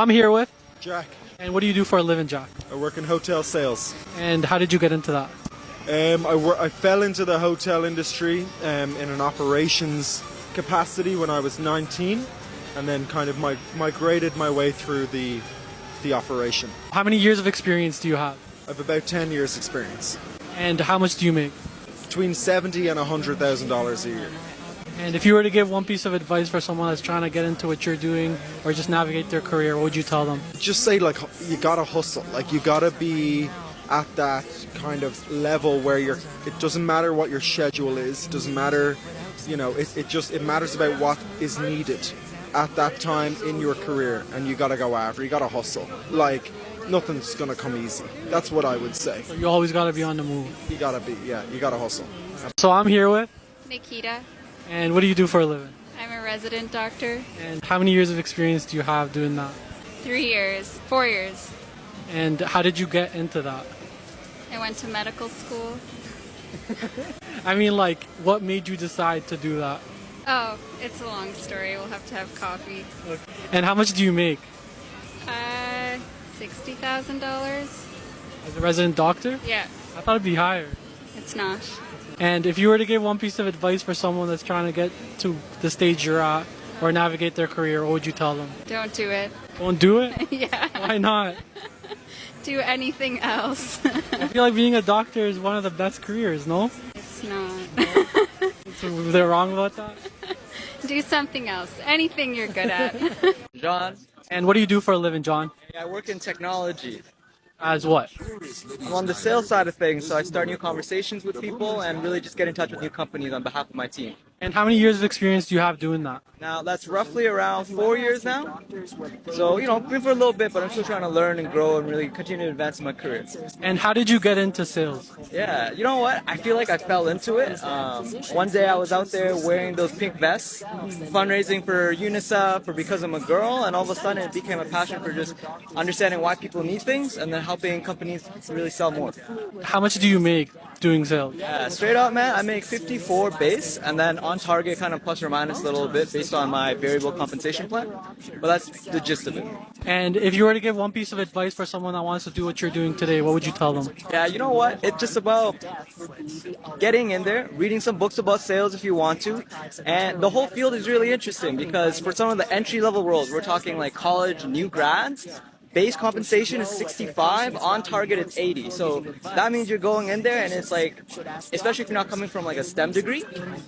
I'm here with. Jack. And what do you do for a living, Jack? I work in hotel sales. And how did you get into that? I fell into the hotel industry in an operations capacity when I was 19, and then kind of migrated my way through the operation. How many years of experience do you have? I have about 10 years experience. And how much do you make? Between $70,000 and $100,000 a year. And if you were to give one piece of advice for someone that's trying to get into what you're doing or just navigate their career, what would you tell them? Just say, like, you gotta hustle. Like, you gotta be at that kind of level where it doesn't matter what your schedule is, it doesn't matter, it matters about what is needed at that time in your career, and you gotta go after, you gotta hustle. Like, nothing's gonna come easy. That's what I would say. So you always gotta be on the move. You gotta hustle. So I'm here with. Nikita. And what do you do for a living? I'm a resident doctor. And how many years of experience do you have doing that? 3 years. 4 years. And how did you get into that? I went to medical school. I mean, like, what made you decide to do that? Oh, it's a long story. We'll have to have coffee. Okay. And how much do you make? $60,000. As a resident doctor? Yeah, I thought it'd be higher. it's not. And if you were to give one piece of advice for someone that's trying to get to the stage you're at or navigate their career, what would you tell them? Don't do it. Don't do it? Yeah. Why not? Do anything else. I feel like being a doctor is one of the best careers, no? It's not. So they're wrong about that? Do something else. Anything you're good at. John. And what do you do for a living, John? I work in technology. As what? I'm on the sales side of things, so I start new conversations with people and really just get in touch with new companies on behalf of my team. And how many years of experience do you have doing that? Now, that's roughly around 4 years now. So, been for a little bit, but I'm still trying to learn and grow and really continue to advance in my career. And how did you get into sales? Yeah, you know what? I feel like I fell into it. One day I was out there wearing those pink vests, fundraising for UNICEF or because I'm a girl, and all of a sudden it became a passion for just understanding why people need things and then helping companies really sell more. How much do you make doing sales? Yeah, straight up, man, I make 54 base, and then on target kind of plus or minus a little bit based on my variable compensation plan. But that's the gist of it. And if you were to give one piece of advice for someone that wants to do what you're doing today, what would you tell them? Yeah, you know what? It's just about getting in there, reading some books about sales if you want to. And the whole field is really interesting because for some of the entry-level roles, we're talking like college, new grads, base compensation is 65, on target it's 80. So that means you're going in there and it's like, especially if you're not coming from like a STEM degree,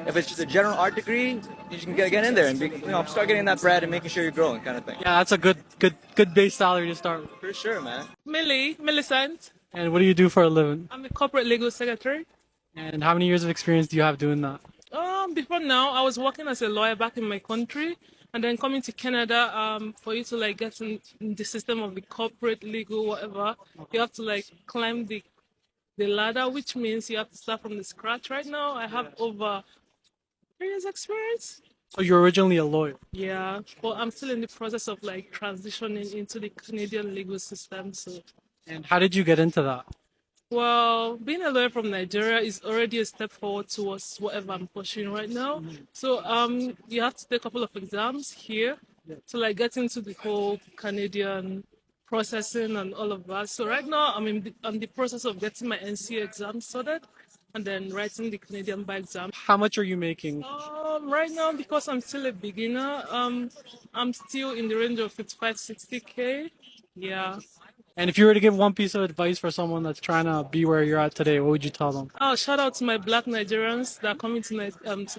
if it's just a general art degree, you can get in there and start getting that bread and making sure you're growing kind of thing. Yeah, that's a good base salary to start with. For sure, man. Millicent. And what do you do for a living? I'm a corporate legal secretary. And how many years of experience do you have doing that? Before now, I was working as a lawyer back in my country, and then coming to Canada, for you to like get in the system of the corporate legal whatever, you have to like climb the ladder, which means you have to start from the scratch. Right now, I have over 3 years experience. So you're originally a lawyer? Yeah, but I'm still in the process of like transitioning into the Canadian legal system. So. And how did you get into that? Well, being a lawyer from Nigeria is already a step forward towards whatever I'm pursuing right now. So you have to take a couple of exams here to like get into the whole Canadian processing and all of that. So right now I'm in the process of getting my NCA exam sorted and then writing the Canadian bar exam. How much are you making? Right now, because I'm still a beginner, I'm still in the range of 55, 60K. Yeah. And if you were to give one piece of advice for someone that's trying to be where you're at today, what would you tell them? Oh, shout out to my Black Nigerians that are coming to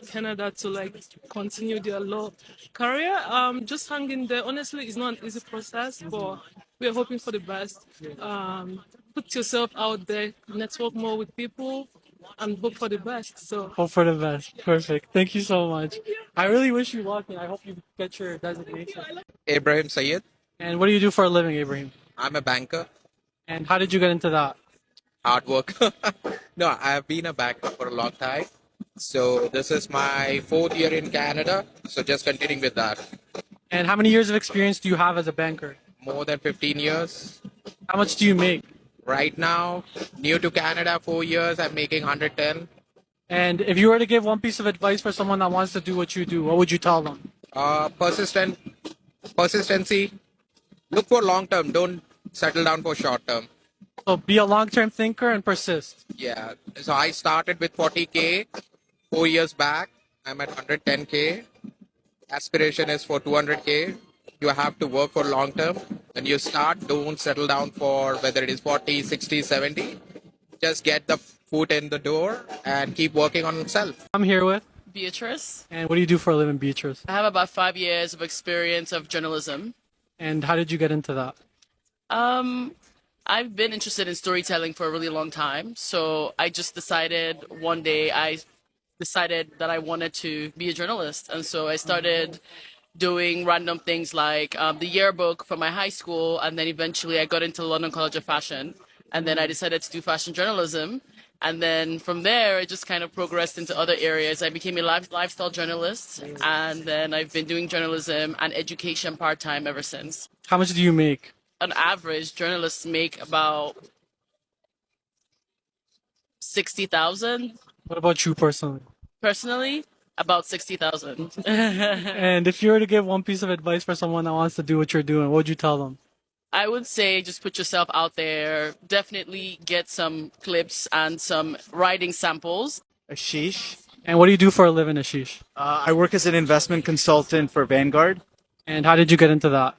Canada to like continue their law career. Just hang in there. Honestly, it's not an easy process, but we're hoping for the best. Put yourself out there, network more with people, and hope for the best. So Hope for the best. Perfect. Thank you so much. I really wish you luck, and I hope you get your designation. Ibrahim Sayed. And what do you do for a living, Ibrahim? I'm a banker. And how did you get into that? Hard work. No, I've been a banker for a long time. So this is my 4th year in Canada. So just continuing with that. And how many years of experience do you have as a banker? More than 15 years. How much do you make? Right now, new to Canada, 4 years, I'm making 110. And if you were to give one piece of advice for someone that wants to do what you do, what would you tell them? Consistency, Look for long term. Don't settle down for short term. So be a long-term thinker and persist. Yeah. So I started with 40K 4 years back. I'm at 110K. Aspiration is for 200K. You have to work for long term. When you start, don't settle down for whether it is 40, 60, 70. Just get the foot in the door and keep working on yourself. I'm here with. Beatrice. And what do you do for a living, Beatrice? I have about 5 years of experience of journalism. And how did you get into that? I've been interested in storytelling for a really long time. So I just decided one day that I wanted to be a journalist. And so I started doing random things like the yearbook for my high school. And then eventually I got into London College of Fashion. And then I decided to do fashion journalism. And then from there, it just kind of progressed into other areas. I became a lifestyle journalist. And then I've been doing journalism and education part-time ever since. How much do you make? On average, journalists make about 60,000. What about you personally? Personally, about 60,000. And if you were to give one piece of advice for someone that wants to do what you're doing, what would you tell them? I would say just put yourself out there. Definitely get some clips and some writing samples. Ashish. And what do you do for a living, Ashish? I work as an investment consultant for Vanguard. And how did you get into that?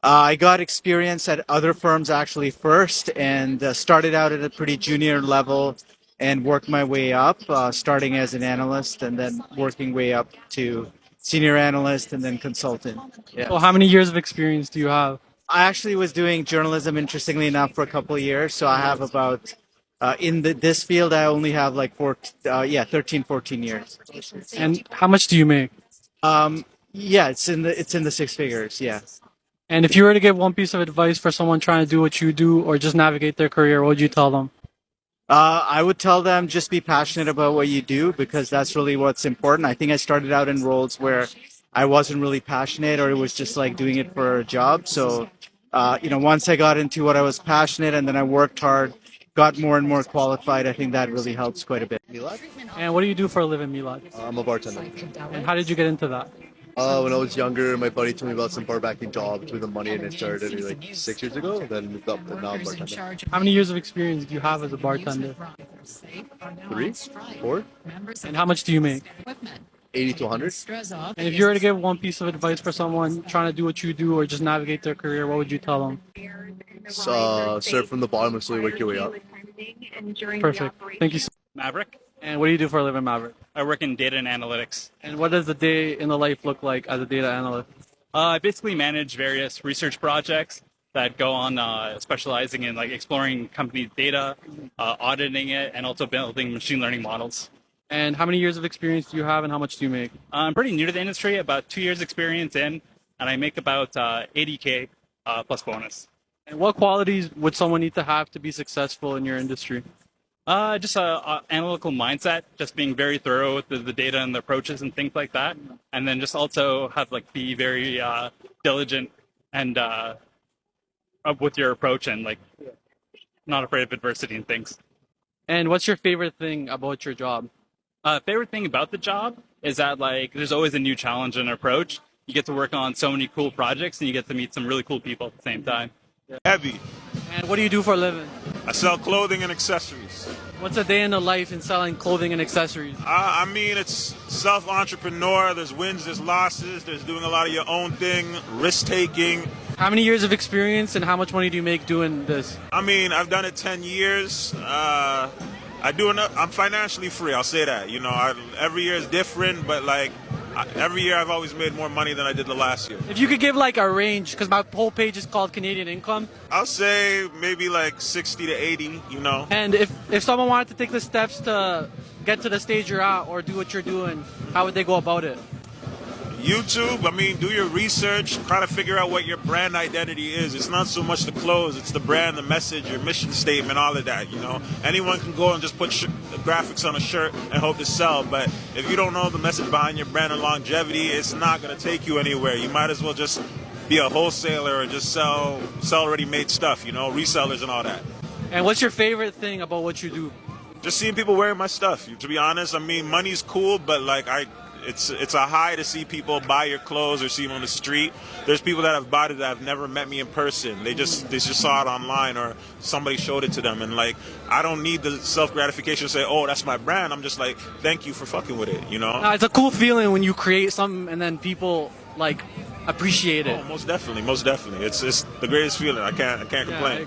I got experience at other firms actually first and started out at a pretty junior level and worked my way up, starting as an analyst and then working way up to senior analyst and then consultant. Yeah. Well, how many years of experience do you have? I actually was doing journalism, interestingly enough, for a couple of years. So I have about, this field, I only have like 13, 14 years. And how much do you make? Yeah, it's in the six figures. Yeah. And if you were to give one piece of advice for someone trying to do what you do or just navigate their career, what would you tell them? I would tell them just be passionate about what you do because that's really what's important. I think I started out in roles where I wasn't really passionate or it was just like doing it for a job. So, once I got into what I was passionate and then I worked hard, got more and more qualified, I think that really helps quite a bit. Milad? And what do you do for a living, Milad? I'm a bartender. And how did you get into that? When I was younger, my buddy told me about some bar-backing jobs with the money, and it started like 6 years ago. Then moved up, and now I'm bartender. How many years of experience do you have as a bartender? 3, 4, And how much do you make? 80 to 100. And if you were to give one piece of advice for someone trying to do what you do or just navigate their career, what would you tell them? Start from the bottom and slowly work your way up. Perfect. Thank you. Maverick. And what do you do for a living, Maverick? I work in data and analytics. And what does the day in the life look like as a data analyst? I basically manage various research projects that go on specializing in like exploring company data, auditing it, and also building machine learning models. And how many years of experience do you have and how much do you make? I'm pretty new to the industry, about 2 years experience in, and I make about 80K plus bonus. And what qualities would someone need to have to be successful in your industry? Just a analytical mindset, just being very thorough with the data and the approaches and things like that. And then just also have be very diligent and with your approach and not afraid of adversity and things. And what's your favorite thing about your job? Favorite thing about the job is that there's always a new challenge and approach. You get to work on so many cool projects and you get to meet some really cool people at the same time. Heavy. And what do you do for a living? I sell clothing and accessories. What's a day in the life in selling clothing and accessories? I mean, it's self-entrepreneur. There's wins, there's losses. There's doing a lot of your own thing, risk-taking. How many years of experience and how much money do you make doing this? I mean, I've done it 10 years. I'm financially free, I'll say that. Every year is different, but every year I've always made more money than I did the last year. If you could give a range, because my whole page is called Canadian Income. I'll say maybe 60 to 80, And if someone wanted to take the steps to get to the stage you're at or do what you're doing, how would they go about it? YouTube, do your research, try to figure out what your brand identity is. It's not so much the clothes, it's the brand, the message, your mission statement, all of that, Anyone can go and just put graphics on a shirt and hope to sell, but if you don't know the message behind your brand and longevity, it's not going to take you anywhere. You might as well just be a wholesaler or just sell ready-made stuff, resellers and all that. And what's your favorite thing about what you do? Just seeing people wearing my stuff, to be honest. Money's cool, but it's a high to see people buy your clothes or see them on the street. There's people that have bought it that have never met me in person. They just saw it online or somebody showed it to them, and like I don't need the self gratification to say, oh, that's my brand. I'm just like, thank you for fucking with it, you know. It's a cool feeling when you create something and then people like appreciate it. Oh, most definitely. It's the greatest feeling. I can't complain.